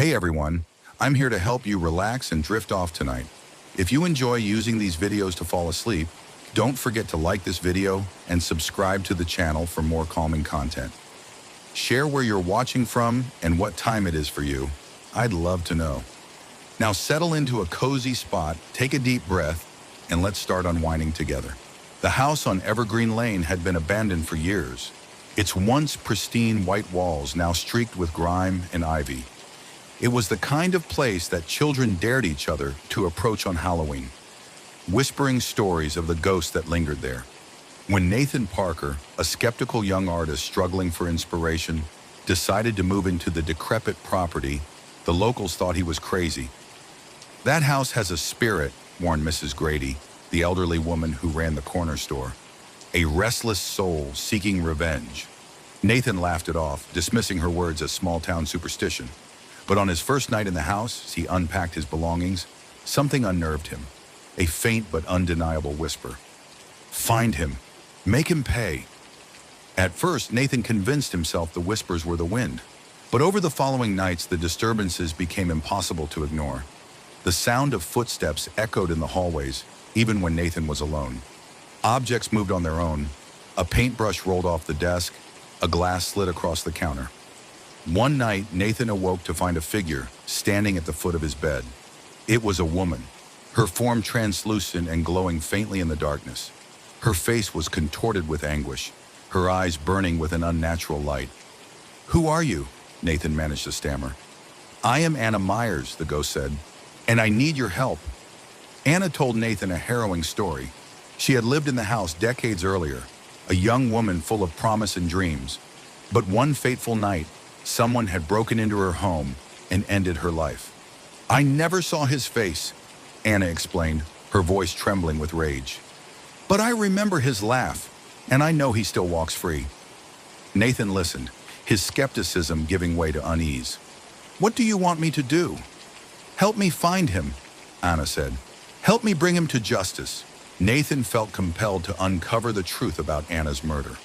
Hey everyone, I'm here to help you relax and drift off tonight. If you enjoy using these videos to fall asleep, don't forget to like this video and subscribe to the channel for more calming content. Share where you're watching from and what time it is for you. I'd love to know. Now settle into a cozy spot, take a deep breath, and let's start unwinding together. The house on Evergreen Lane had been abandoned for years. Its once pristine white walls now streaked with grime and ivy. It was the kind of place that children dared each other to approach on Halloween, whispering stories of the ghosts that lingered there. When Nathan Parker, a skeptical young artist struggling for inspiration, decided to move into the decrepit property, the locals thought he was crazy. "That house has a spirit," warned Mrs. Grady, the elderly woman who ran the corner store. "A restless soul seeking revenge." Nathan laughed it off, dismissing her words as small-town superstition. But on his first night in the house, as he unpacked his belongings, something unnerved him. A faint but undeniable whisper. "Find him. Make him pay." At first, Nathan convinced himself the whispers were the wind. But over the following nights, the disturbances became impossible to ignore. The sound of footsteps echoed in the hallways, even when Nathan was alone. Objects moved on their own. A paintbrush rolled off the desk. A glass slid across the counter. One night, Nathan awoke to find a figure standing at the foot of his bed. It was a woman, her form translucent and glowing faintly in the darkness. Her face was contorted with anguish, her eyes burning with an unnatural light. "Who are you?" Nathan managed to stammer. "I am Anna Myers," the ghost said, "and I need your help." Anna told Nathan a harrowing story. She had lived in the house decades earlier, a young woman full of promise and dreams. But one fateful night, someone had broken into her home and ended her life. "I never saw his face," Anna explained, her voice trembling with rage. "But I remember his laugh, and I know he still walks free." Nathan listened, his skepticism giving way to unease. "What do you want me to do?" "Help me find him," Anna said. "Help me bring him to justice." Nathan felt compelled to uncover the truth about Anna's murder.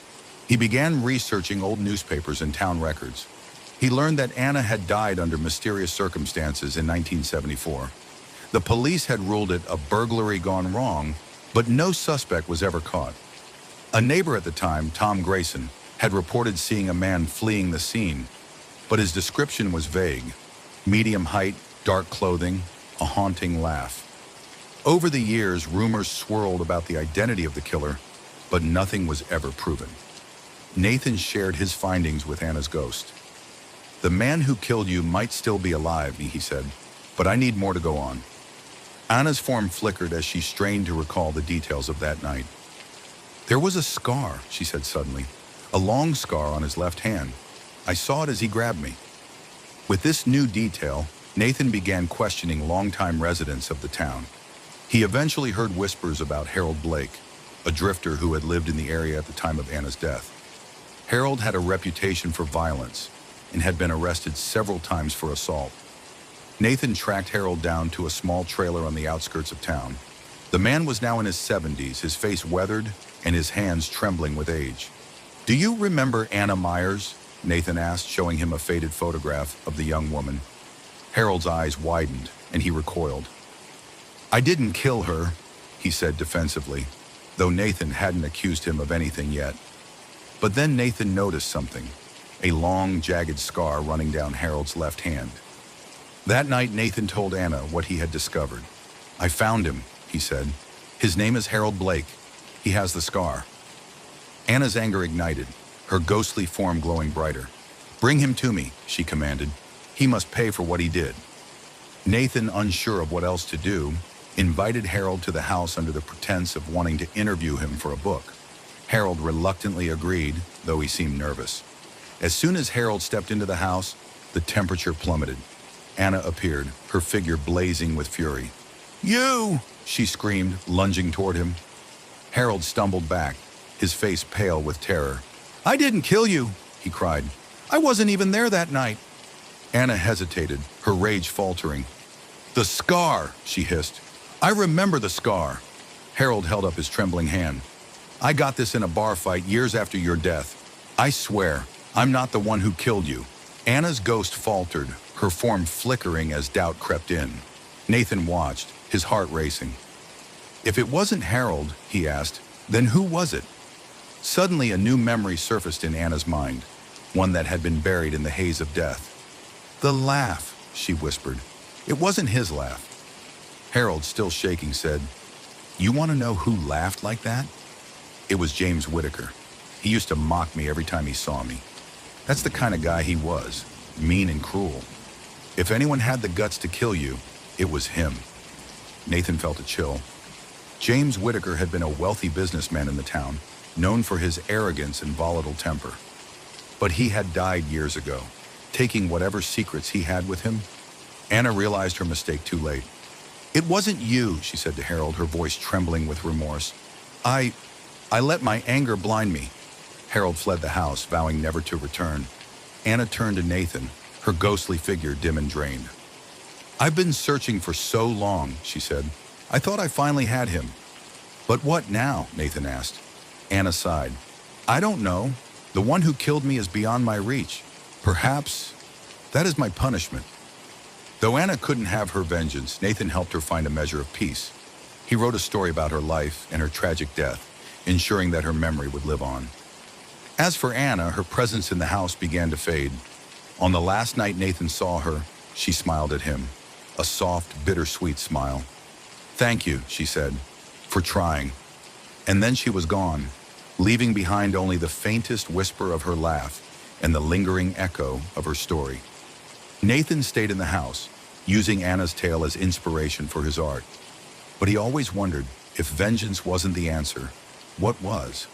He began researching old newspapers and town records. He learned that Anna had died under mysterious circumstances in 1974. The police had ruled it a burglary gone wrong, but no suspect was ever caught. A neighbor at the time, Tom Grayson, had reported seeing a man fleeing the scene, but his description was vague. Medium height, dark clothing, a haunting laugh. Over the years, rumors swirled about the identity of the killer, but nothing was ever proven. Nathan shared his findings with Anna's ghost. "The man who killed you might still be alive," he said, "but I need more to go on." Anna's form flickered as she strained to recall the details of that night. "There was a scar," she said suddenly, "a long scar on his left hand. I saw it as he grabbed me." With this new detail, Nathan began questioning longtime residents of the town. He eventually heard whispers about Harold Blake, a drifter who had lived in the area at the time of Anna's death. Harold had a reputation for violence and had been arrested several times for assault. Nathan tracked Harold down to a small trailer on the outskirts of town. The man was now in his 70s, his face weathered and his hands trembling with age. "Do you remember Anna Myers?" Nathan asked, showing him a faded photograph of the young woman. Harold's eyes widened and he recoiled. "I didn't kill her," he said defensively, though Nathan hadn't accused him of anything yet. But then Nathan noticed something, a long, jagged scar running down Harold's left hand. That night, Nathan told Anna what he had discovered. "I found him," he said. "His name is Harold Blake. He has the scar." Anna's anger ignited, her ghostly form glowing brighter. "Bring him to me," she commanded. "He must pay for what he did." Nathan, unsure of what else to do, invited Harold to the house under the pretense of wanting to interview him for a book. Harold reluctantly agreed, though he seemed nervous. As soon as Harold stepped into the house, the temperature plummeted. Anna appeared, her figure blazing with fury. "You!" she screamed, lunging toward him. Harold stumbled back, his face pale with terror. "I didn't kill you," he cried. "I wasn't even there that night." Anna hesitated, her rage faltering. "The scar!" she hissed. "I remember the scar." Harold held up his trembling hand. "I got this in a bar fight years after your death. I swear, I'm not the one who killed you." Anna's ghost faltered, her form flickering as doubt crept in. Nathan watched, his heart racing. If it wasn't Harold, he asked, then who was it? Suddenly a new memory surfaced in Anna's mind, one that had been buried in the haze of death. The laugh, she whispered. It wasn't his laugh. Harold, still shaking, said, "You want to know who laughed like that?" It was James Whitaker. He used to mock me every time he saw me. That's the kind of guy he was, mean and cruel. If anyone had the guts to kill you, it was him. Nathan felt a chill. James Whitaker had been a wealthy businessman in the town, known for his arrogance and volatile temper. But he had died years ago, taking whatever secrets he had with him. Anna realized her mistake too late. "It wasn't you," she said to Harold, her voice trembling with remorse. I let my anger blind me." Harold fled the house, vowing never to return. Anna turned to Nathan, her ghostly figure dim and drained. "I've been searching for so long," she said. "I thought I finally had him." "But what now?" Nathan asked. Anna sighed. "I don't know. The one who killed me is beyond my reach. Perhaps that is my punishment." Though Anna couldn't have her vengeance, Nathan helped her find a measure of peace. He wrote a story about her life and her tragic death, ensuring that her memory would live on. As for Anna, her presence in the house began to fade. On the last night Nathan saw her, she smiled at him, a soft, bittersweet smile. "Thank you," she said, "for trying." And then she was gone, leaving behind only the faintest whisper of her laugh and the lingering echo of her story. Nathan stayed in the house, using Anna's tale as inspiration for his art. But he always wondered, if vengeance wasn't the answer, what was?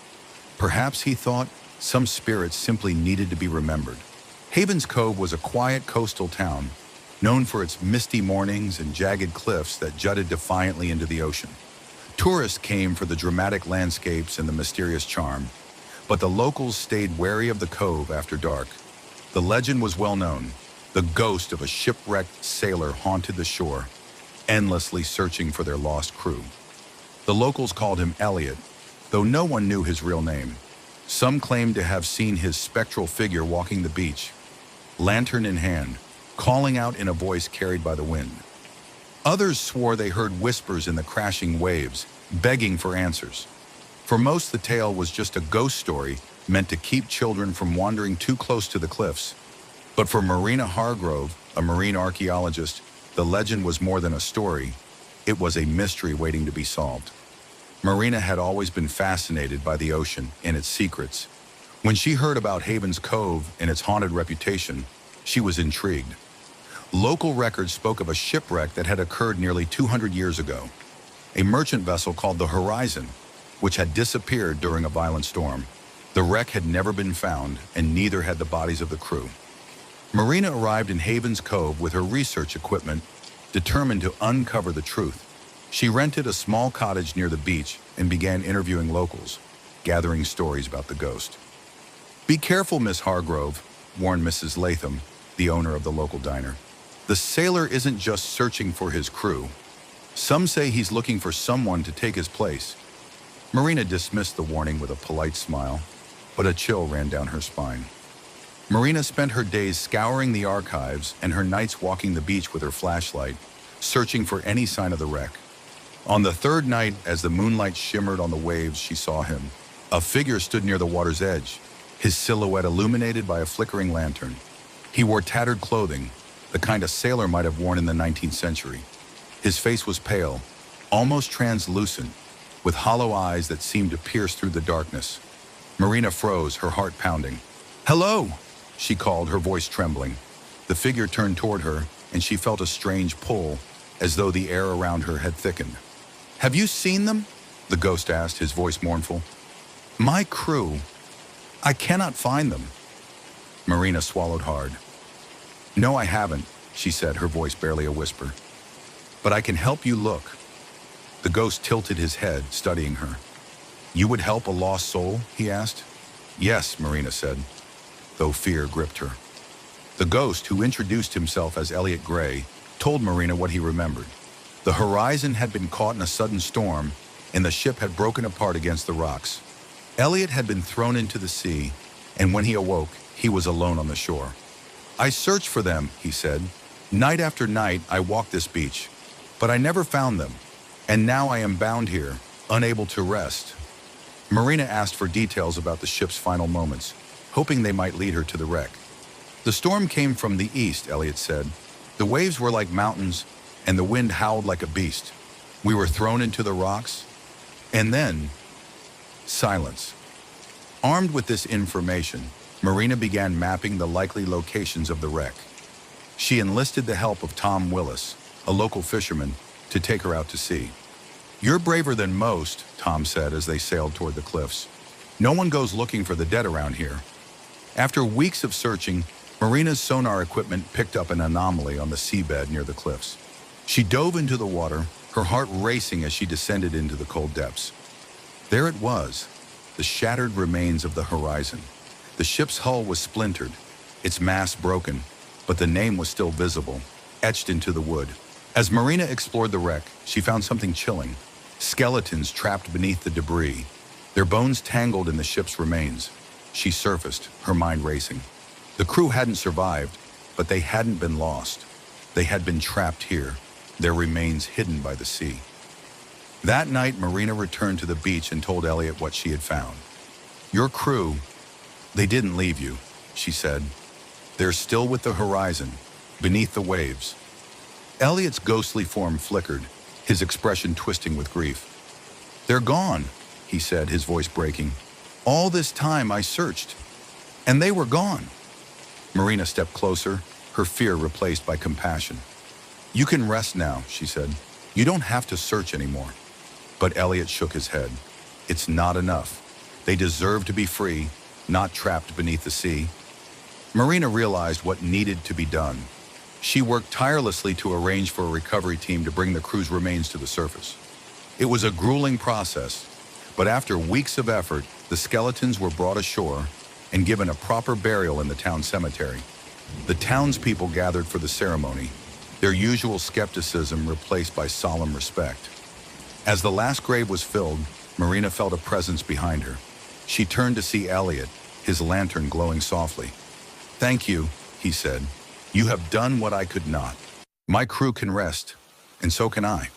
Perhaps, he thought, some spirits simply needed to be remembered. Havens Cove was a quiet coastal town, known for its misty mornings and jagged cliffs that jutted defiantly into the ocean. Tourists came for the dramatic landscapes and the mysterious charm, but the locals stayed wary of the cove after dark. The legend was well known. The ghost of a shipwrecked sailor haunted the shore, endlessly searching for their lost crew. The locals called him Elliot, though no one knew his real name. Some claimed to have seen his spectral figure walking the beach, lantern in hand, calling out in a voice carried by the wind. Others swore they heard whispers in the crashing waves, begging for answers. For most, the tale was just a ghost story meant to keep children from wandering too close to the cliffs. But for Marina Hargrove, a marine archaeologist, the legend was more than a story. It was a mystery waiting to be solved. Marina had always been fascinated by the ocean and its secrets. When she heard about Havens Cove and its haunted reputation, she was intrigued. Local records spoke of a shipwreck that had occurred nearly 200 years ago. A merchant vessel called the Horizon, which had disappeared during a violent storm. The wreck had never been found, and neither had the bodies of the crew. Marina arrived in Havens Cove with her research equipment, determined to uncover the truth. She rented a small cottage near the beach and began interviewing locals, gathering stories about the ghost. "Be careful, Miss Hargrove," warned Mrs. Latham, the owner of the local diner. "The sailor isn't just searching for his crew. Some say he's looking for someone to take his place." Marina dismissed the warning with a polite smile, but a chill ran down her spine. Marina spent her days scouring the archives and her nights walking the beach with her flashlight, searching for any sign of the wreck. On the third night, as the moonlight shimmered on the waves, she saw him. A figure stood near the water's edge, his silhouette illuminated by a flickering lantern. He wore tattered clothing, the kind a sailor might have worn in the 19th century. His face was pale, almost translucent, with hollow eyes that seemed to pierce through the darkness. Marina froze, her heart pounding. "Hello!" she called, her voice trembling. The figure turned toward her, and she felt a strange pull, as though the air around her had thickened. "Have you seen them?" the ghost asked, his voice mournful. "My crew. I cannot find them." Marina swallowed hard. "No, I haven't," she said, her voice barely a whisper. "But I can help you look." The ghost tilted his head, studying her. "You would help a lost soul?" he asked. "Yes," Marina said, though fear gripped her. The ghost, who introduced himself as Elliot Gray, told Marina what he remembered. The Horizon had been caught in a sudden storm, and the ship had broken apart against the rocks. Elliot had been thrown into the sea, and when he awoke, he was alone on the shore. I searched for them, he said. Night after night, I walked this beach, but I never found them. And now I am bound here, unable to rest. Marina asked for details about the ship's final moments, hoping they might lead her to the wreck. The storm came from the east, Elliot said. The waves were like mountains, and the wind howled like a beast. We were thrown into the rocks, and then silence. Armed with this information, Marina began mapping the likely locations of the wreck. She enlisted the help of Tom Willis, a local fisherman, to take her out to sea. You're braver than most, Tom said as they sailed toward the cliffs. No one goes looking for the dead around here. After weeks of searching, Marina's sonar equipment picked up an anomaly on the seabed near the cliffs. She dove into the water, her heart racing as she descended into the cold depths. There it was, the shattered remains of the horizon. The ship's hull was splintered, its mast broken, but the name was still visible, etched into the wood. As Marina explored the wreck, she found something chilling. Skeletons trapped beneath the debris, their bones tangled in the ship's remains. She surfaced, her mind racing. The crew hadn't survived, but they hadn't been lost. They had been trapped here, their remains hidden by the sea. That night, Marina returned to the beach and told Elliot what she had found. Your crew, they didn't leave you, she said. They're still with the horizon, beneath the waves. Elliot's ghostly form flickered, his expression twisting with grief. They're gone, he said, his voice breaking. All this time I searched, and they were gone. Marina stepped closer, her fear replaced by compassion. You can rest now, she said. You don't have to search anymore. But Elliot shook his head. It's not enough. They deserve to be free, not trapped beneath the sea. Marina realized what needed to be done. She worked tirelessly to arrange for a recovery team to bring the crew's remains to the surface. It was a grueling process, but after weeks of effort, the skeletons were brought ashore and given a proper burial in the town cemetery. The townspeople gathered for the ceremony, their usual skepticism replaced by solemn respect. As the last grave was filled, Marina felt a presence behind her. She turned to see Elliot, his lantern glowing softly. Thank you, he said. You have done what I could not. My crew can rest, and so can I.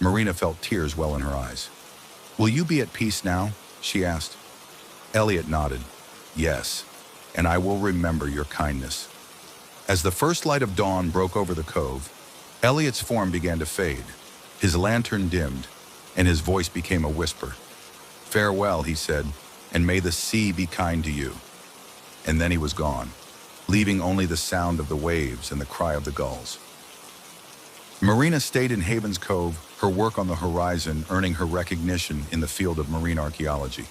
Marina felt tears well in her eyes. Will you be at peace now? She asked. Elliot nodded. Yes, and I will remember your kindness. As the first light of dawn broke over the cove, Elliot's form began to fade. His lantern dimmed, and his voice became a whisper. Farewell, he said, and may the sea be kind to you. And then he was gone, leaving only the sound of the waves and the cry of the gulls. Marina stayed in Havens Cove, her work on the horizon earning her recognition in the field of marine archaeology.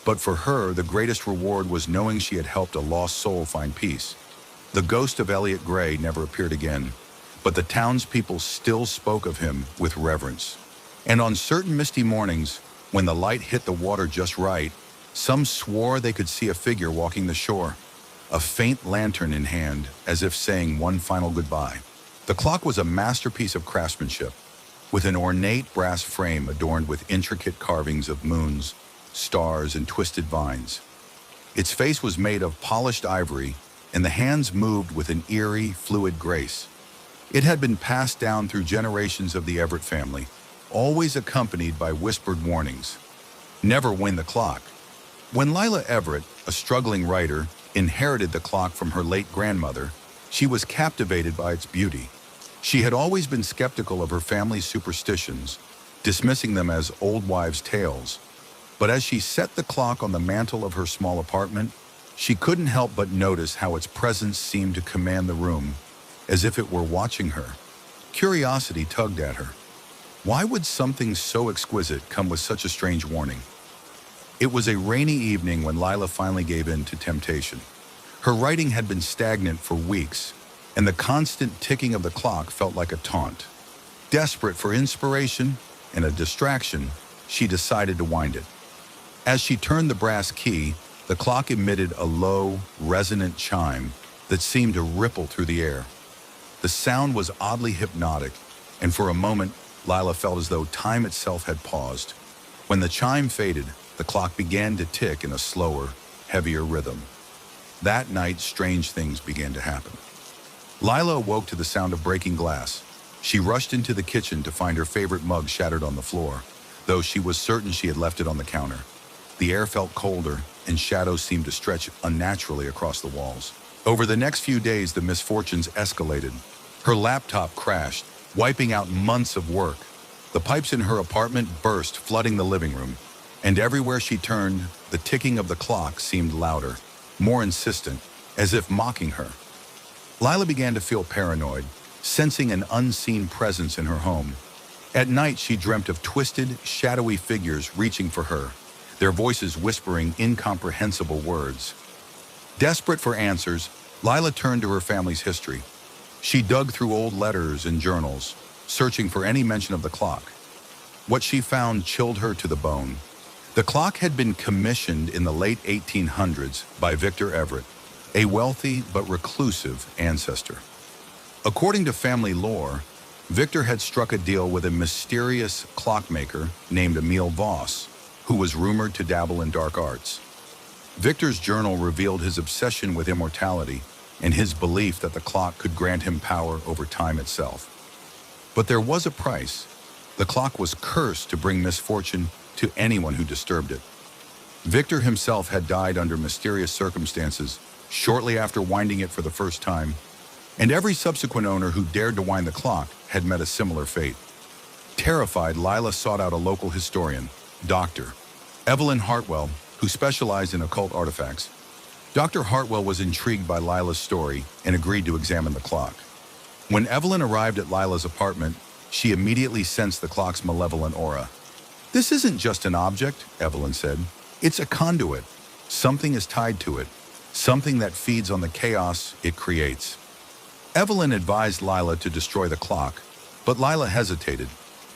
But for her, the greatest reward was knowing she had helped a lost soul find peace. The ghost of Elliot Gray never appeared again, but the townspeople still spoke of him with reverence. And on certain misty mornings, when the light hit the water just right, some swore they could see a figure walking the shore, a faint lantern in hand, as if saying one final goodbye. The clock was a masterpiece of craftsmanship, with an ornate brass frame adorned with intricate carvings of moons, stars, and twisted vines. Its face was made of polished ivory, and the hands moved with an eerie, fluid grace. It had been passed down through generations of the Everett family, always accompanied by whispered warnings. Never win the clock. When Lila Everett, a struggling writer, inherited the clock from her late grandmother, she was captivated by its beauty. She had always been skeptical of her family's superstitions, dismissing them as old wives' tales. But as she set the clock on the mantel of her small apartment, she couldn't help but notice how its presence seemed to command the room, as if it were watching her. Curiosity tugged at her. Why would something so exquisite come with such a strange warning? It was a rainy evening when Lila finally gave in to temptation. Her writing had been stagnant for weeks, and the constant ticking of the clock felt like a taunt. Desperate for inspiration and a distraction, she decided to wind it. As she turned the brass key, the clock emitted a low, resonant chime that seemed to ripple through the air. The sound was oddly hypnotic, and for a moment, Lila felt as though time itself had paused. When the chime faded, the clock began to tick in a slower, heavier rhythm. That night, strange things began to happen. Lila awoke to the sound of breaking glass. She rushed into the kitchen to find her favorite mug shattered on the floor, though she was certain she had left it on the counter. The air felt colder, and shadows seemed to stretch unnaturally across the walls. Over the next few days, the misfortunes escalated. Her laptop crashed, wiping out months of work. The pipes in her apartment burst, flooding the living room. And everywhere she turned, the ticking of the clock seemed louder, more insistent, as if mocking her. Lila began to feel paranoid, sensing an unseen presence in her home. At night, she dreamt of twisted, shadowy figures reaching for her, their voices whispering incomprehensible words. Desperate for answers, Lila turned to her family's history. She dug through old letters and journals, searching for any mention of the clock. What she found chilled her to the bone. The clock had been commissioned in the late 1800s by Victor Everett, a wealthy but reclusive ancestor. According to family lore, Victor had struck a deal with a mysterious clockmaker named Emile Voss, who was rumored to dabble in dark arts. Victor's journal revealed his obsession with immortality and his belief that the clock could grant him power over time itself. But there was a price. The clock was cursed to bring misfortune to anyone who disturbed it. Victor himself had died under mysterious circumstances shortly after winding it for the first time, and every subsequent owner who dared to wind the clock had met a similar fate. Terrified, Lila sought out a local historian, Dr. Evelyn Hartwell, who specialized in occult artifacts. Dr. Hartwell was intrigued by Lila's story and agreed to examine the clock. When Evelyn arrived at Lila's apartment, she immediately sensed the clock's malevolent aura. "This isn't just an object," Evelyn said. "It's a conduit. Something is tied to it, something that feeds on the chaos it creates." Evelyn advised Lila to destroy the clock, but Lila hesitated.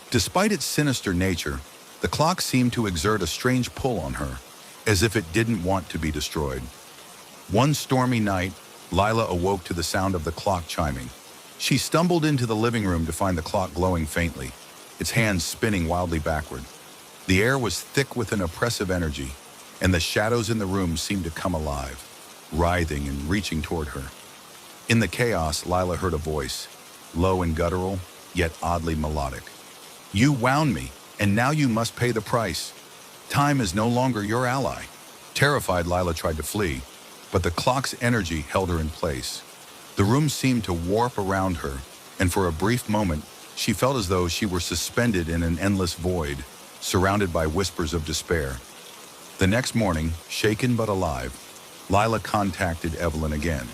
Despite its sinister nature, the clock seemed to exert a strange pull on her, as if it didn't want to be destroyed. One stormy night, Lila awoke to the sound of the clock chiming. She stumbled into the living room to find the clock glowing faintly, its hands spinning wildly backward. The air was thick with an oppressive energy, and the shadows in the room seemed to come alive, writhing and reaching toward her. In the chaos, Lila heard a voice, low and guttural, yet oddly melodic. "You wound me, and now you must pay the price. Time is no longer your ally." Terrified, Lila tried to flee, but the clock's energy held her in place. The room seemed to warp around her, and for a brief moment, she felt as though she were suspended in an endless void, surrounded by whispers of despair. The next morning, shaken but alive, Lila contacted Evelyn again.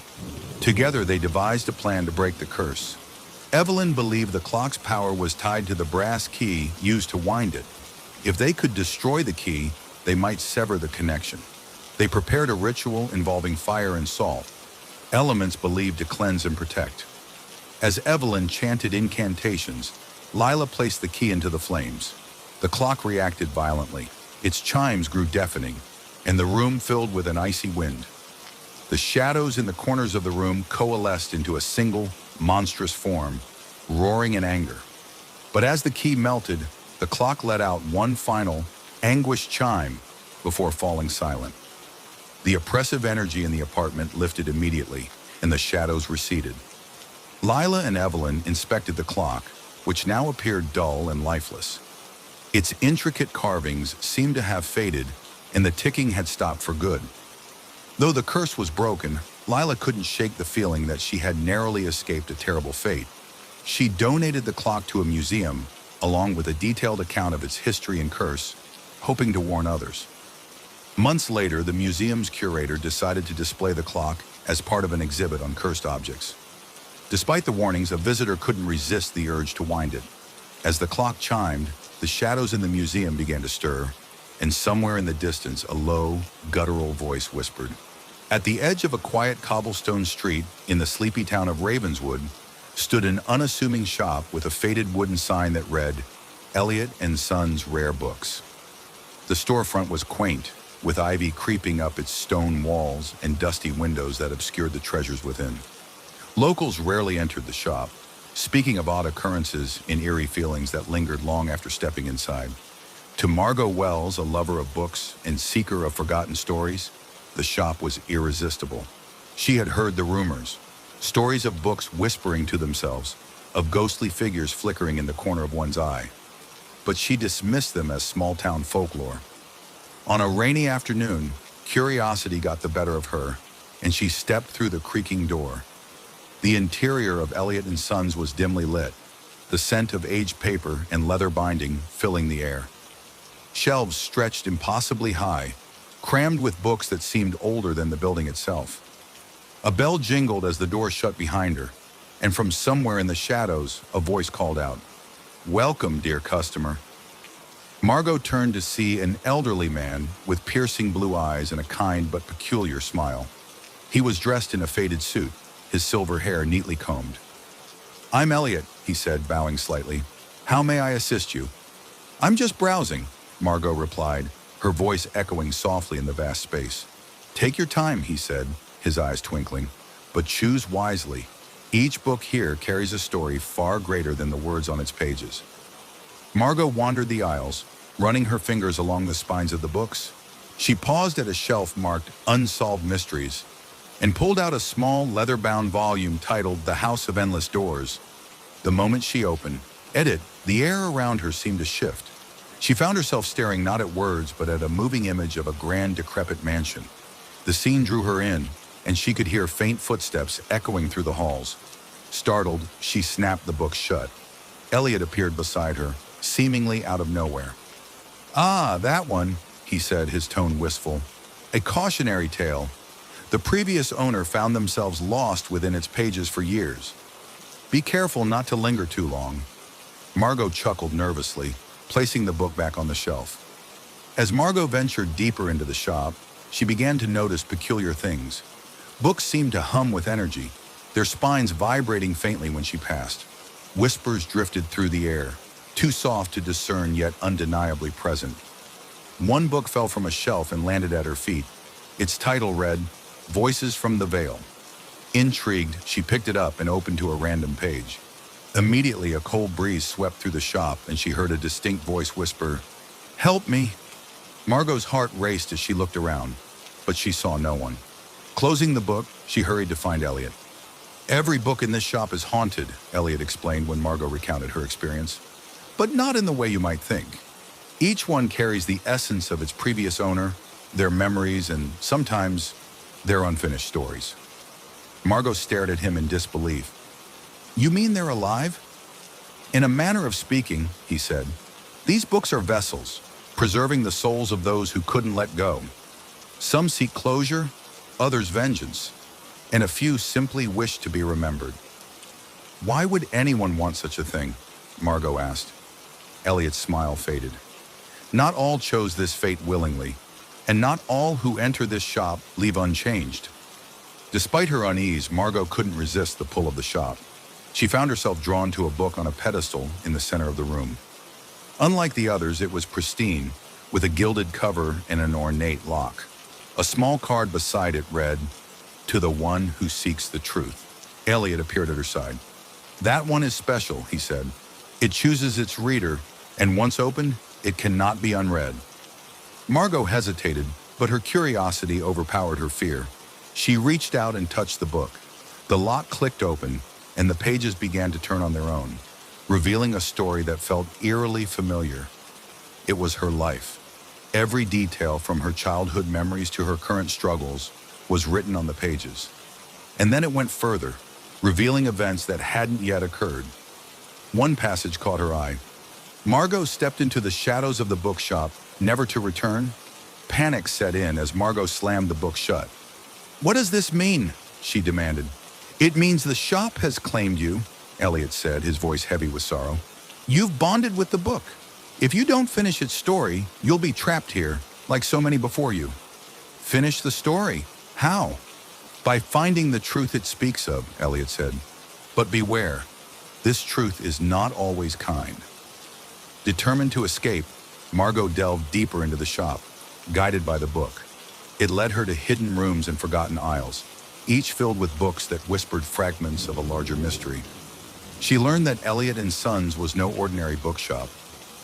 Together, they devised a plan to break the curse. Evelyn believed the clock's power was tied to the brass key used to wind it. If they could destroy the key, they might sever the connection. They prepared a ritual involving fire and salt, elements believed to cleanse and protect. As Evelyn chanted incantations, Lila placed the key into the flames. The clock reacted violently. Its chimes grew deafening, and the room filled with an icy wind. The shadows in the corners of the room coalesced into a single, monstrous form, roaring in anger. But as the key melted, the clock let out one final, anguished chime before falling silent. The oppressive energy in the apartment lifted immediately, and the shadows receded. Lila and Evelyn inspected the clock, which now appeared dull and lifeless. Its intricate carvings seemed to have faded, and the ticking had stopped for good. Though the curse was broken, Lila couldn't shake the feeling that she had narrowly escaped a terrible fate. She donated the clock to a museum, along with a detailed account of its history and curse, hoping to warn others. Months later, the museum's curator decided to display the clock as part of an exhibit on cursed objects. Despite the warnings, a visitor couldn't resist the urge to wind it. As the clock chimed, the shadows in the museum began to stir, and somewhere in the distance, a low, guttural voice whispered. At the edge of a quiet cobblestone street in the sleepy town of Ravenswood stood an unassuming shop with a faded wooden sign that read, "Elliot and Sons Rare Books." The storefront was quaint, with ivy creeping up its stone walls and dusty windows that obscured the treasures within. Locals rarely entered the shop, speaking of odd occurrences and eerie feelings that lingered long after stepping inside. To Margot Wells, a lover of books and seeker of forgotten stories, the shop was irresistible. She had heard the rumors, stories of books whispering to themselves, of ghostly figures flickering in the corner of one's eye. But she dismissed them as small-town folklore. On a rainy afternoon, curiosity got the better of her, and she stepped through the creaking door. The interior of Elliot and Sons was dimly lit, the scent of aged paper and leather binding filling the air. Shelves stretched impossibly high, crammed with books that seemed older than the building itself. A bell jingled as the door shut behind her, and from somewhere in the shadows, a voice called out, "Welcome, dear customer." Margot turned to see an elderly man with piercing blue eyes and a kind but peculiar smile. He was dressed in a faded suit, his silver hair neatly combed. "I'm Elliot," he said, bowing slightly. "How may I assist you?" "I'm just browsing," Margot replied, her voice echoing softly in the vast space. "Take your time," he said, his eyes twinkling, "but choose wisely. Each book here carries a story far greater than the words on its pages." Margot wandered the aisles, running her fingers along the spines of the books. She paused at a shelf marked Unsolved Mysteries and pulled out a small leather-bound volume titled The House of Endless Doors. The moment she opened it, the air around her seemed to shift. She found herself staring not at words but at a moving image of a grand, decrepit mansion. The scene drew her in, and she could hear faint footsteps echoing through the halls. Startled, she snapped the book shut. Elliot appeared beside her, seemingly out of nowhere. "Ah, that one," he said, his tone wistful. "A cautionary tale. The previous owner found themselves lost within its pages for years. Be careful not to linger too long." Margot chuckled nervously, placing the book back on the shelf. As Margot ventured deeper into the shop, she began to notice peculiar things. Books seemed to hum with energy, their spines vibrating faintly when she passed. Whispers drifted through the air, too soft to discern yet undeniably present. One book fell from a shelf and landed at her feet. Its title read, Voices from the Veil. Intrigued, she picked it up and opened to a random page. Immediately, a cold breeze swept through the shop and she heard a distinct voice whisper, "Help me." Margot's heart raced as she looked around, but she saw no one. Closing the book, she hurried to find Elliot. "Every book in this shop is haunted," Elliot explained when Margot recounted her experience. "But not in the way you might think. Each one carries the essence of its previous owner, their memories, and sometimes their unfinished stories." Margot stared at him in disbelief. "You mean they're alive?" "In a manner of speaking," he said. "These books are vessels, preserving the souls of those who couldn't let go. Some seek closure, others vengeance, and a few simply wish to be remembered." "Why would anyone want such a thing?" Margot asked. Elliot's smile faded. "Not all chose this fate willingly, and not all who enter this shop leave unchanged." Despite her unease, Margot couldn't resist the pull of the shop. She found herself drawn to a book on a pedestal in the center of the room. Unlike the others, it was pristine, with a gilded cover and an ornate lock. A small card beside it read, "To the one who seeks the truth." Elliot appeared at her side. "That one is special," he said. "It chooses its reader, and once opened, it cannot be unread." Margot hesitated, but her curiosity overpowered her fear. She reached out and touched the book. The lock clicked open, and the pages began to turn on their own, revealing a story that felt eerily familiar. It was her life. Every detail, from her childhood memories to her current struggles, was written on the pages. And then it went further, revealing events that hadn't yet occurred. One passage caught her eye. Margot stepped into the shadows of the bookshop, never to return. Panic set in as Margot slammed the book shut. "What does this mean?" she demanded. "It means the shop has claimed you," Elliot said, his voice heavy with sorrow. "You've bonded with the book. If you don't finish its story, you'll be trapped here, like so many before you." "Finish the story? How?" "By finding the truth it speaks of," Elliot said. "But beware, this truth is not always kind." Determined to escape, Margot delved deeper into the shop, guided by the book. It led her to hidden rooms and forgotten aisles, each filled with books that whispered fragments of a larger mystery. She learned that Elliot and Sons was no ordinary bookshop.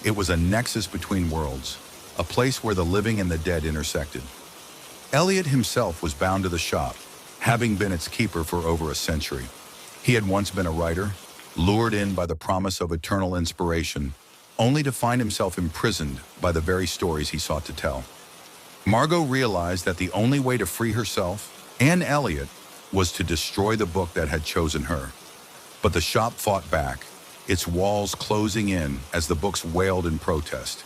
It was a nexus between worlds, a place where the living and the dead intersected. Elliot himself was bound to the shop, having been its keeper for over a century. He had once been a writer, lured in by the promise of eternal inspiration, only to find himself imprisoned by the very stories he sought to tell. Margot realized that the only way to free herself and Elliot was to destroy the book that had chosen her. But the shop fought back, its walls closing in as the books wailed in protest.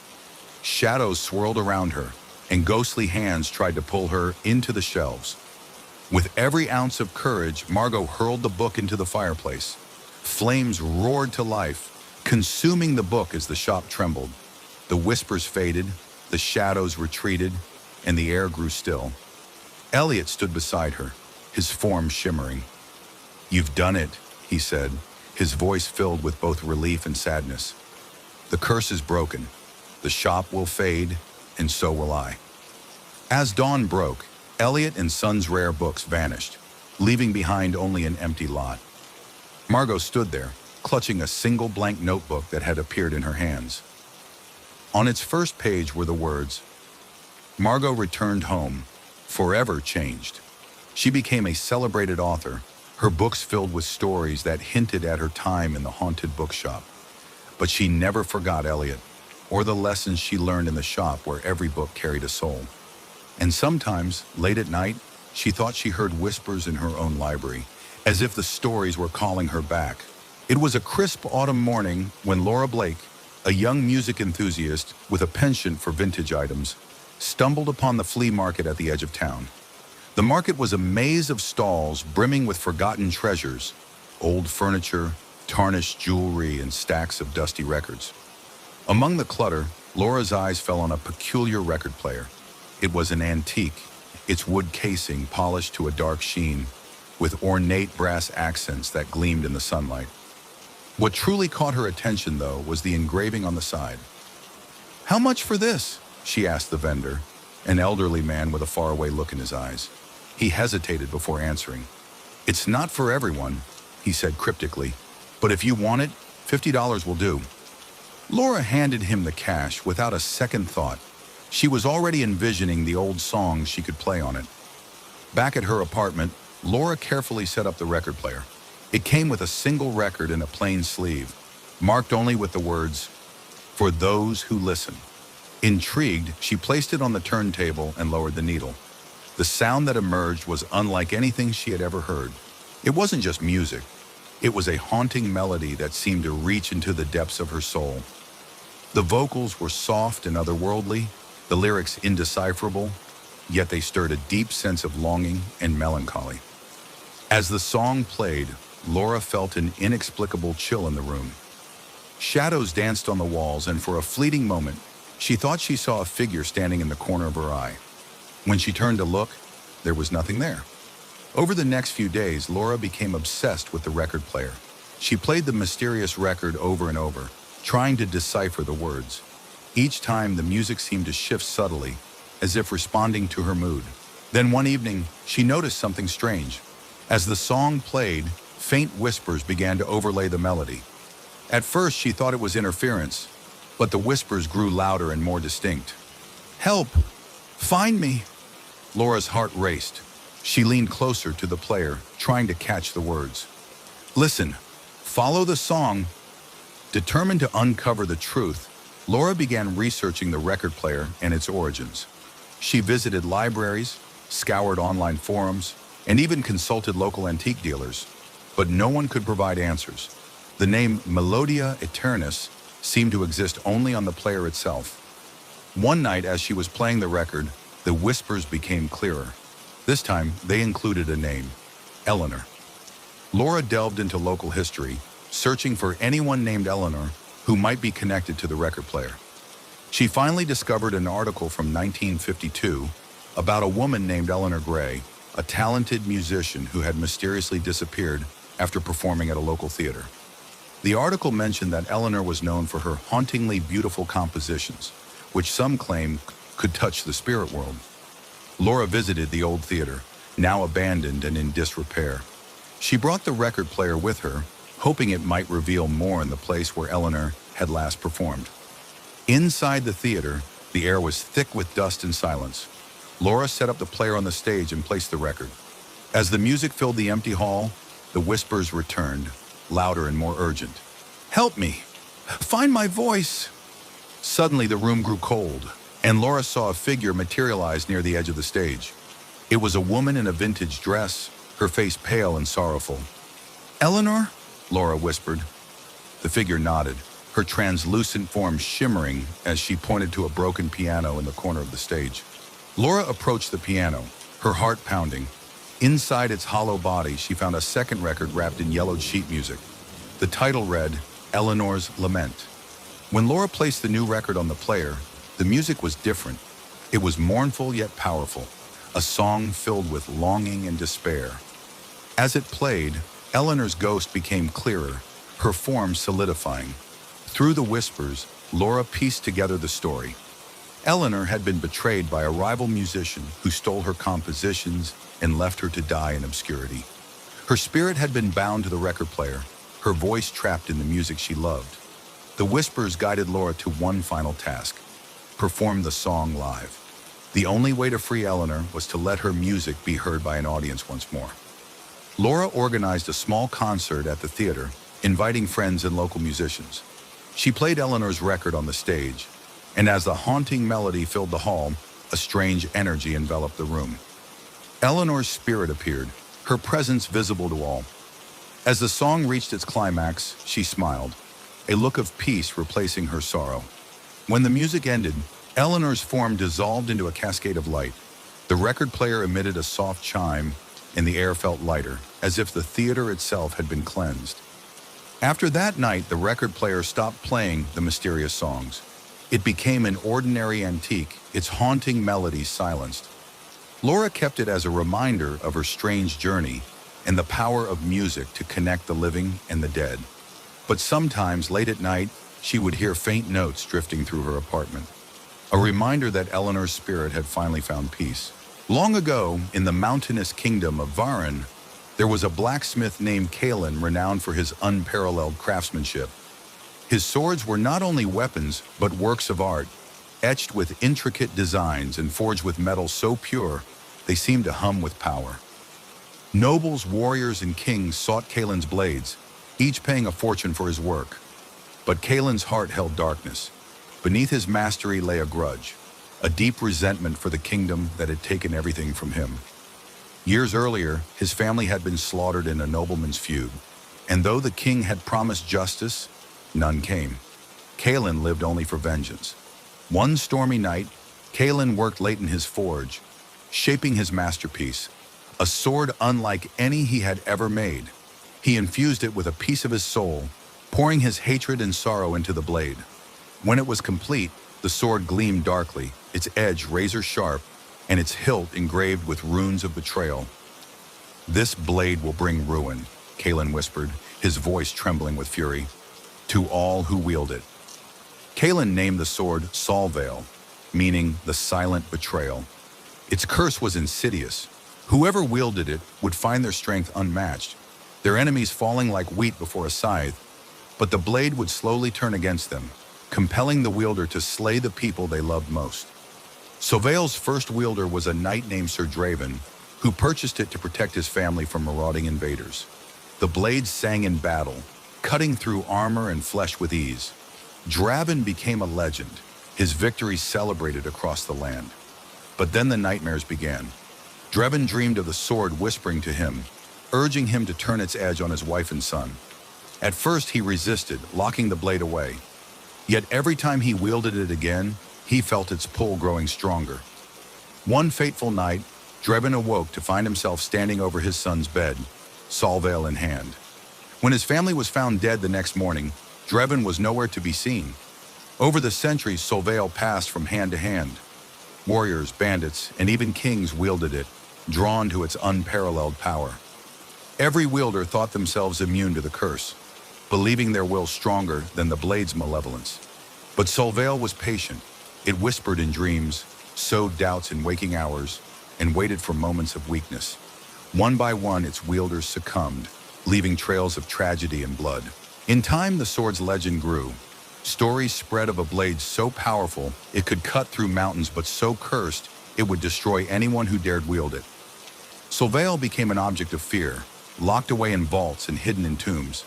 Shadows swirled around her, and ghostly hands tried to pull her into the shelves. With every ounce of courage, Margot hurled the book into the fireplace. Flames roared to life, consuming the book as the shop trembled. The whispers faded, the shadows retreated, and the air grew still. Elliot stood beside her, his form shimmering. "You've done it," he said, his voice filled with both relief and sadness. "The curse is broken. The shop will fade, and so will I." As dawn broke, Elliot and Son's rare books vanished, leaving behind only an empty lot. Margot stood there, clutching a single blank notebook that had appeared in her hands. On its first page were the words, "Margot returned home, forever changed." She became a celebrated author, her books filled with stories that hinted at her time in the haunted bookshop. But she never forgot Elliot, or the lessons she learned in the shop where every book carried a soul. And sometimes, late at night, she thought she heard whispers in her own library, as if the stories were calling her back. It was a crisp autumn morning when Laura Blake, a young music enthusiast with a penchant for vintage items, stumbled upon the flea market at the edge of town. The market was a maze of stalls brimming with forgotten treasures, old furniture, tarnished jewelry, and stacks of dusty records. Among the clutter, Laura's eyes fell on a peculiar record player. It was an antique, its wood casing polished to a dark sheen, with ornate brass accents that gleamed in the sunlight. What truly caught her attention, though, was the engraving on the side. "How much for this?" she asked the vendor, an elderly man with a faraway look in his eyes. He hesitated before answering. "It's not for everyone," he said cryptically, "but if you want it, $50 will do." Laura handed him the cash without a second thought. She was already envisioning the old songs she could play on it. Back at her apartment, Laura carefully set up the record player. It came with a single record in a plain sleeve, marked only with the words, "For those who listen." Intrigued, she placed it on the turntable and lowered the needle. The sound that emerged was unlike anything she had ever heard. It wasn't just music. It was a haunting melody that seemed to reach into the depths of her soul. The vocals were soft and otherworldly, the lyrics indecipherable, yet they stirred a deep sense of longing and melancholy. As the song played, Laura felt an inexplicable chill in the room. Shadows danced on the walls, and for a fleeting moment, she thought she saw a figure standing in the corner of her eye. When she turned to look, there was nothing there. Over the next few days, Laura became obsessed with the record player. She played the mysterious record over and over, trying to decipher the words. Each time, the music seemed to shift subtly, as if responding to her mood. Then one evening, she noticed something strange. As the song played, faint whispers began to overlay the melody. At first, she thought it was interference, but the whispers grew louder and more distinct. "Help! Find me!" Laura's heart raced. She leaned closer to the player, trying to catch the words. "Listen, follow the song." Determined to uncover the truth, Laura began researching the record player and its origins. She visited libraries, scoured online forums, and even consulted local antique dealers, but no one could provide answers. The name Melodia Aeternis seemed to exist only on the player itself. One night, as she was playing the record, the whispers became clearer. This time, they included a name, Eleanor. Laura delved into local history, searching for anyone named Eleanor who might be connected to the record player. She finally discovered an article from 1952 about a woman named Eleanor Gray, a talented musician who had mysteriously disappeared after performing at a local theater. The article mentioned that Eleanor was known for her hauntingly beautiful compositions, which some claim could touch the spirit world. Laura visited the old theater, now abandoned and in disrepair. She brought the record player with her, hoping it might reveal more in the place where Eleanor had last performed. Inside the theater, the air was thick with dust and silence. Laura set up the player on the stage and placed the record. As the music filled the empty hall, the whispers returned, louder and more urgent. "Help me! Find my voice!" Suddenly the room grew cold, and Laura saw a figure materialize near the edge of the stage. It was a woman in a vintage dress, her face pale and sorrowful. "Eleanor?" Laura whispered. The figure nodded, her translucent form shimmering as she pointed to a broken piano in the corner of the stage. Laura approached the piano, her heart pounding. Inside its hollow body, she found a second record wrapped in yellowed sheet music. The title read, Eleanor's Lament. When Laura placed the new record on the player, the music was different. It was mournful yet powerful, a song filled with longing and despair. As it played, Eleanor's ghost became clearer, her form solidifying. Through the whispers, Laura pieced together the story. Eleanor had been betrayed by a rival musician who stole her compositions and left her to die in obscurity. Her spirit had been bound to the record player, her voice trapped in the music she loved. The whispers guided Laura to one final task: perform the song live. The only way to free Eleanor was to let her music be heard by an audience once more. Laura organized a small concert at the theater, inviting friends and local musicians. She played Eleanor's record on the stage, and as the haunting melody filled the hall, a strange energy enveloped the room. Eleanor's spirit appeared, her presence visible to all. As the song reached its climax, she smiled, a look of peace replacing her sorrow. When the music ended, Eleanor's form dissolved into a cascade of light. The record player emitted a soft chime, and the air felt lighter, as if the theater itself had been cleansed. After that night, the record player stopped playing the mysterious songs. It became an ordinary antique, its haunting melodies silenced. Laura kept it as a reminder of her strange journey and the power of music to connect the living and the dead. But sometimes, late at night, she would hear faint notes drifting through her apartment, a reminder that Eleanor's spirit had finally found peace. Long ago, in the mountainous kingdom of Varan, there was a blacksmith named Kalin renowned for his unparalleled craftsmanship. His swords were not only weapons, but works of art, etched with intricate designs and forged with metal so pure, they seemed to hum with power. Nobles, warriors, and kings sought Kalin's blades, each paying a fortune for his work. But Kalin's heart held darkness. Beneath his mastery lay a grudge, a deep resentment for the kingdom that had taken everything from him. Years earlier, his family had been slaughtered in a nobleman's feud, and though the king had promised justice, none came. Kalin lived only for vengeance. One stormy night, Kalin worked late in his forge, shaping his masterpiece, a sword unlike any he had ever made. He infused it with a piece of his soul, pouring his hatred and sorrow into the blade. When it was complete, the sword gleamed darkly, its edge razor-sharp, and its hilt engraved with runes of betrayal. "This blade will bring ruin," Kalin whispered, his voice trembling with fury, "to all who wield it." Kalin named the sword Solvale, meaning the silent betrayal. Its curse was insidious. Whoever wielded it would find their strength unmatched, their enemies falling like wheat before a scythe, but the blade would slowly turn against them, compelling the wielder to slay the people they loved most. Solvale's first wielder was a knight named Sir Draven, who purchased it to protect his family from marauding invaders. The blade sang in battle, cutting through armor and flesh with ease. Draven became a legend, his victories celebrated across the land. But then the nightmares began. Draven dreamed of the sword whispering to him, urging him to turn its edge on his wife and son. At first he resisted, locking the blade away. Yet every time he wielded it again, he felt its pull growing stronger. One fateful night, Draven awoke to find himself standing over his son's bed, Solvale in hand. When his family was found dead the next morning, Draven was nowhere to be seen. Over the centuries, Solvale passed from hand to hand. Warriors, bandits, and even kings wielded it, drawn to its unparalleled power. Every wielder thought themselves immune to the curse, believing their will stronger than the blade's malevolence. But Solvale was patient. It whispered in dreams, sowed doubts in waking hours, and waited for moments of weakness. One by one, its wielders succumbed, leaving trails of tragedy and blood. In time, the sword's legend grew. Stories spread of a blade so powerful it could cut through mountains, but so cursed it would destroy anyone who dared wield it. Solvale became an object of fear, locked away in vaults and hidden in tombs,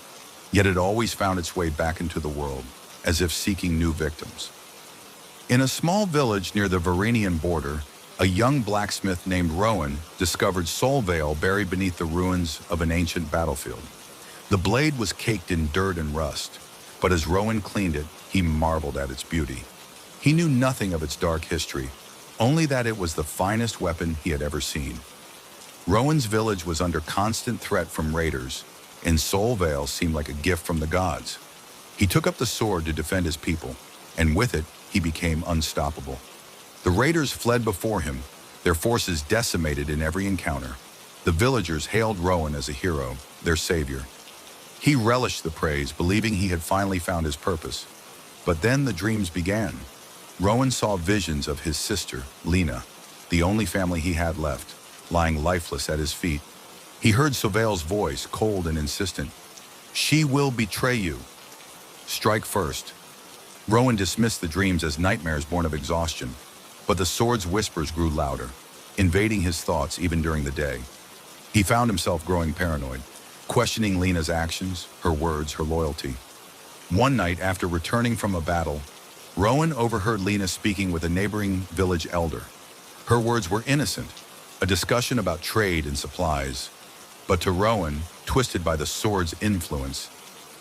yet it always found its way back into the world, as if seeking new victims. In a small village near the Varenian border, a young blacksmith named Rowan discovered Solvale buried beneath the ruins of an ancient battlefield. The blade was caked in dirt and rust, but as Rowan cleaned it, he marveled at its beauty. He knew nothing of its dark history, only that it was the finest weapon he had ever seen. Rowan's village was under constant threat from raiders, and Solvale seemed like a gift from the gods. He took up the sword to defend his people, and with it, he became unstoppable. The raiders fled before him, their forces decimated in every encounter. The villagers hailed Rowan as a hero, their savior. He relished the praise, believing he had finally found his purpose. But then the dreams began. Rowan saw visions of his sister, Lena, the only family he had left, lying lifeless at his feet. He heard Solvale's voice, cold and insistent. "She will betray you. Strike first." Rowan dismissed the dreams as nightmares born of exhaustion, but the sword's whispers grew louder, invading his thoughts even during the day. He found himself growing paranoid, questioning Lena's actions, her words, her loyalty. One night, after returning from a battle, Rowan overheard Lena speaking with a neighboring village elder. Her words were innocent, a discussion about trade and supplies. But to Rowan, twisted by the sword's influence,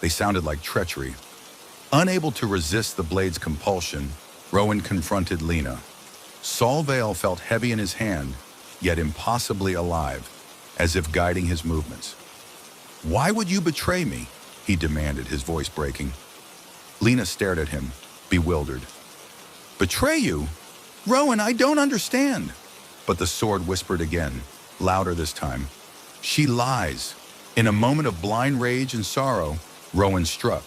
they sounded like treachery. Unable to resist the blade's compulsion, Rowan confronted Lena. Solvale felt heavy in his hand, yet impossibly alive, as if guiding his movements. "Why would you betray me?" he demanded, his voice breaking. Lena stared at him, bewildered. "Betray you? Rowan, I don't understand." But the sword whispered again, louder this time. "She lies." In a moment of blind rage and sorrow, Rowan struck.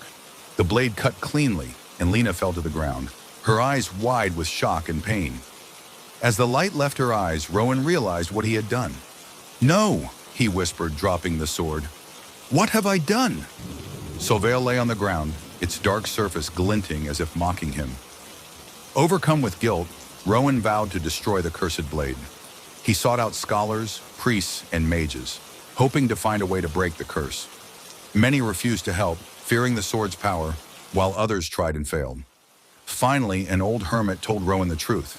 The blade cut cleanly, and Lena fell to the ground, her eyes wide with shock and pain. As the light left her eyes, Rowan realized what he had done. "No," he whispered, dropping the sword. "What have I done?" Solvale lay on the ground, its dark surface glinting as if mocking him. Overcome with guilt, Rowan vowed to destroy the cursed blade. He sought out scholars, priests, and mages, hoping to find a way to break the curse. Many refused to help, fearing the sword's power, while others tried and failed. Finally, an old hermit told Rowan the truth.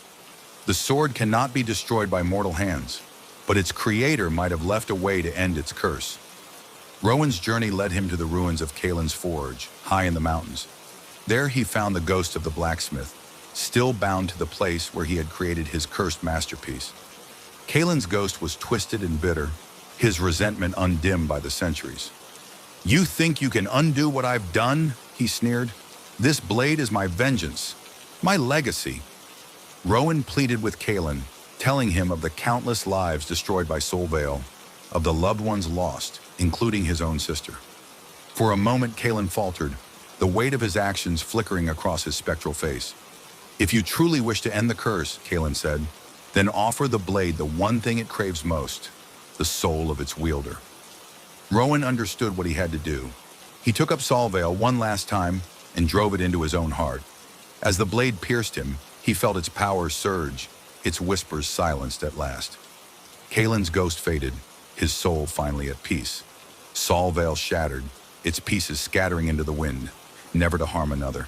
The sword cannot be destroyed by mortal hands, but its creator might have left a way to end its curse. Rowan's journey led him to the ruins of Kalen's forge, high in the mountains. There he found the ghost of the blacksmith, still bound to the place where he had created his cursed masterpiece. Kalen's ghost was twisted and bitter, his resentment undimmed by the centuries. "You think you can undo what I've done?" he sneered. "This blade is my vengeance, my legacy." Rowan pleaded with Kalen, telling him of the countless lives destroyed by Solvale, of the loved ones lost, including his own sister. For a moment, Kalen faltered, the weight of his actions flickering across his spectral face. "If you truly wish to end the curse," Kalen said, "then offer the blade the one thing it craves most, the soul of its wielder." Rowan understood what he had to do. He took up Solvale one last time and drove it into his own heart. As the blade pierced him, he felt its power surge, its whispers silenced at last. Kalen's ghost faded, his soul finally at peace. Solvale shattered, its pieces scattering into the wind, never to harm another.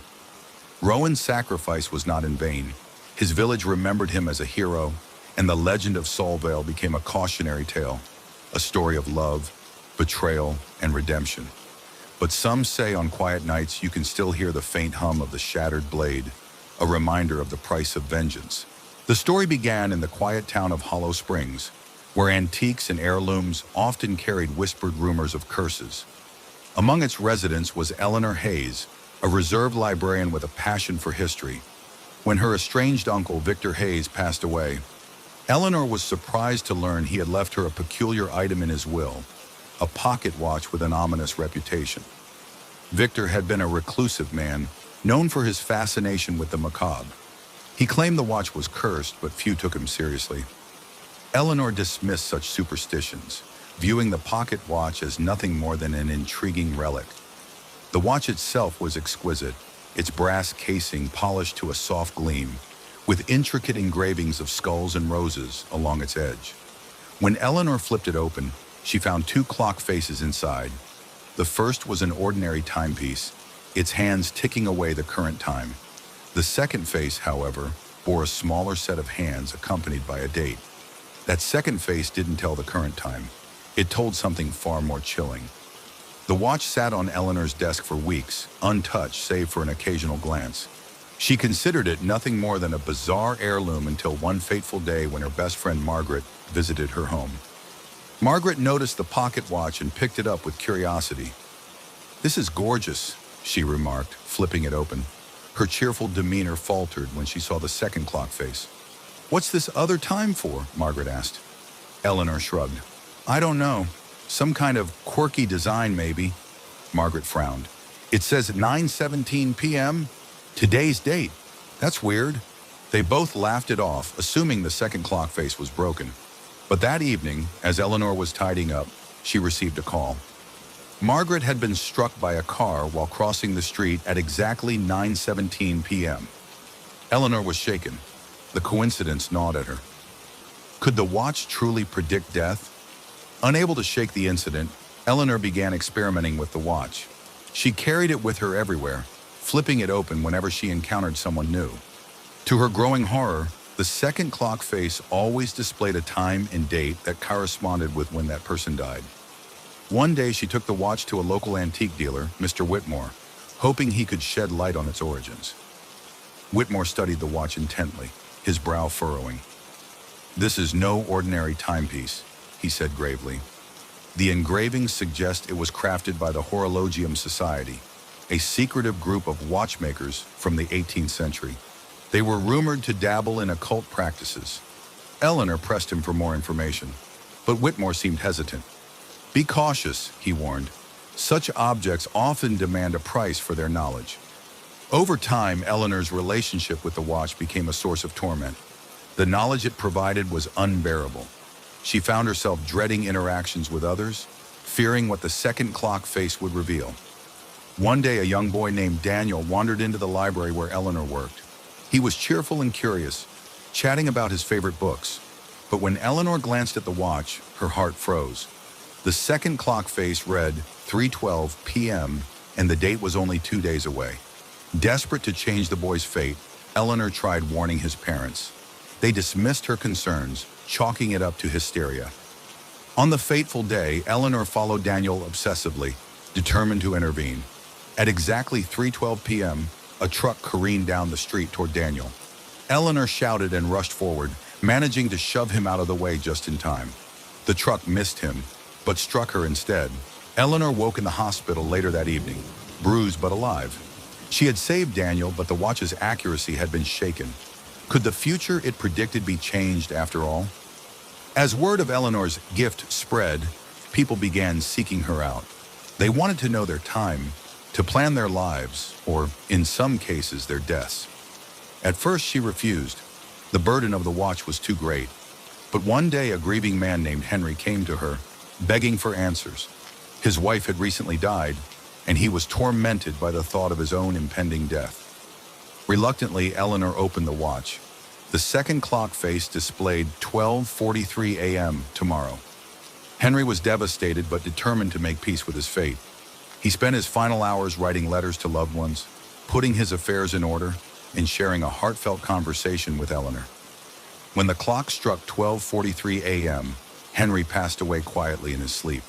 Rowan's sacrifice was not in vain. His village remembered him as a hero, and the legend of Solvale became a cautionary tale, a story of love, betrayal, and redemption. But some say on quiet nights you can still hear the faint hum of the shattered blade, a reminder of the price of vengeance. The story began in the quiet town of Hollow Springs, where antiques and heirlooms often carried whispered rumors of curses. Among its residents was Eleanor Hayes, a reserved librarian with a passion for history. When her estranged uncle, Victor Hayes, passed away, Eleanor was surprised to learn he had left her a peculiar item in his will, a pocket watch with an ominous reputation. Victor had been a reclusive man, known for his fascination with the macabre. He claimed the watch was cursed, but few took him seriously. Eleanor dismissed such superstitions, viewing the pocket watch as nothing more than an intriguing relic. The watch itself was exquisite, its brass casing polished to a soft gleam, with intricate engravings of skulls and roses along its edge. When Eleanor flipped it open, she found two clock faces inside. The first was an ordinary timepiece, its hands ticking away the current time. The second face, however, bore a smaller set of hands accompanied by a date. That second face didn't tell the current time. It told something far more chilling. The watch sat on Eleanor's desk for weeks, untouched save for an occasional glance. She considered it nothing more than a bizarre heirloom until one fateful day when her best friend Margaret visited her home. Margaret noticed the pocket watch and picked it up with curiosity. "This is gorgeous," she remarked, flipping it open. Her cheerful demeanor faltered when she saw the second clock face. "What's this other time for?" Margaret asked. Eleanor shrugged. "I don't know. Some kind of quirky design, maybe." Margaret frowned. "It says 9:17 p.m. Today's date. That's weird." They both laughed it off, assuming the second clock face was broken. But that evening, as Eleanor was tidying up, she received a call. Margaret had been struck by a car while crossing the street at exactly 9:17 p.m. Eleanor was shaken. The coincidence gnawed at her. Could the watch truly predict death? Unable to shake the incident, Eleanor began experimenting with the watch. She carried it with her everywhere, flipping it open whenever she encountered someone new. To her growing horror, the second clock face always displayed a time and date that corresponded with when that person died. One day she took the watch to a local antique dealer, Mr. Whitmore, hoping he could shed light on its origins. Whitmore studied the watch intently, his brow furrowing. "This is no ordinary timepiece," he said gravely. "The engravings suggest it was crafted by the Horologium Society, a secretive group of watchmakers from the 18th century. They were rumored to dabble in occult practices." Eleanor pressed him for more information, but Whitmore seemed hesitant. "Be cautious," he warned. "Such objects often demand a price for their knowledge." Over time, Eleanor's relationship with the watch became a source of torment. The knowledge it provided was unbearable. She found herself dreading interactions with others, fearing what the second clock face would reveal. One day, a young boy named Daniel wandered into the library where Eleanor worked. He was cheerful and curious, chatting about his favorite books. But when Eleanor glanced at the watch, her heart froze. The second clock face read 3:12 p.m., and the date was only 2 days away. Desperate to change the boy's fate, Eleanor tried warning his parents. They dismissed her concerns, chalking it up to hysteria. On the fateful day, Eleanor followed Daniel obsessively, determined to intervene. At exactly 3:12 p.m., a truck careened down the street toward Daniel. Eleanor shouted and rushed forward, managing to shove him out of the way just in time. The truck missed him, but struck her instead. Eleanor woke in the hospital later that evening, bruised but alive. She had saved Daniel, but the watch's accuracy had been shaken. Could the future it predicted be changed after all? As word of Eleanor's gift spread, people began seeking her out. They wanted to know their time, to plan their lives, or, in some cases, their deaths. At first, she refused. The burden of the watch was too great. But one day, a grieving man named Henry came to her, begging for answers. His wife had recently died, and he was tormented by the thought of his own impending death. Reluctantly, Eleanor opened the watch. The second clock face displayed 12:43 a.m. tomorrow. Henry was devastated but determined to make peace with his fate. He spent his final hours writing letters to loved ones, putting his affairs in order, and sharing a heartfelt conversation with Eleanor. When the clock struck 12:43 a.m., Henry passed away quietly in his sleep.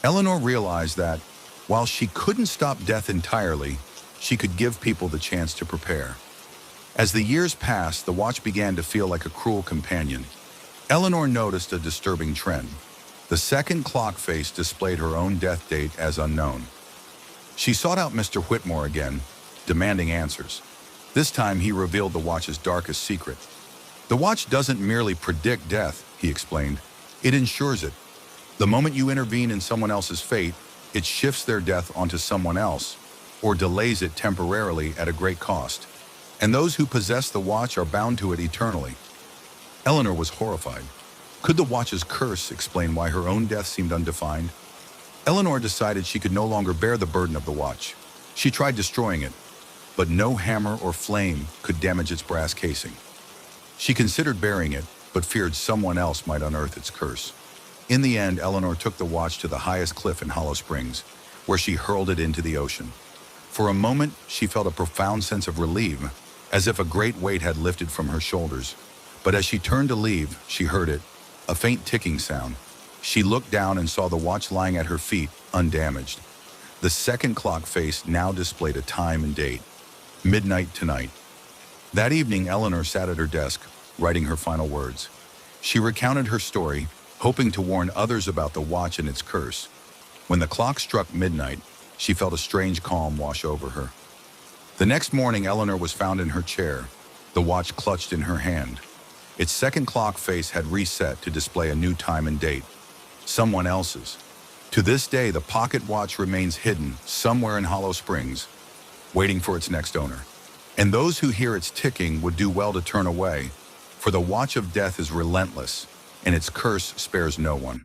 Eleanor realized that, while she couldn't stop death entirely, she could give people the chance to prepare. As the years passed, the watch began to feel like a cruel companion. Eleanor noticed a disturbing trend. The second clock face displayed her own death date as unknown. She sought out Mr. Whitmore again, demanding answers. This time he revealed the watch's darkest secret. "The watch doesn't merely predict death," he explained. "It ensures it. The moment you intervene in someone else's fate, it shifts their death onto someone else, or delays it temporarily at a great cost. And those who possess the watch are bound to it eternally." Eleanor was horrified. Could the watch's curse explain why her own death seemed undefined? Eleanor decided she could no longer bear the burden of the watch. She tried destroying it, but no hammer or flame could damage its brass casing. She considered burying it, but feared someone else might unearth its curse. In the end, Eleanor took the watch to the highest cliff in Hollow Springs, where she hurled it into the ocean. For a moment, she felt a profound sense of relief, as if a great weight had lifted from her shoulders. But as she turned to leave, she heard it, a faint ticking sound. She looked down and saw the watch lying at her feet, undamaged. The second clock face now displayed a time and date: midnight tonight. That evening, Eleanor sat at her desk, writing her final words. She recounted her story, hoping to warn others about the watch and its curse. When the clock struck midnight, she felt a strange calm wash over her. The next morning, Eleanor was found in her chair, the watch clutched in her hand. Its second clock face had reset to display a new time and date, someone else's. To this day, the pocket watch remains hidden somewhere in Hollow Springs, waiting for its next owner. And those who hear its ticking would do well to turn away, for the watch of death is relentless, and its curse spares no one.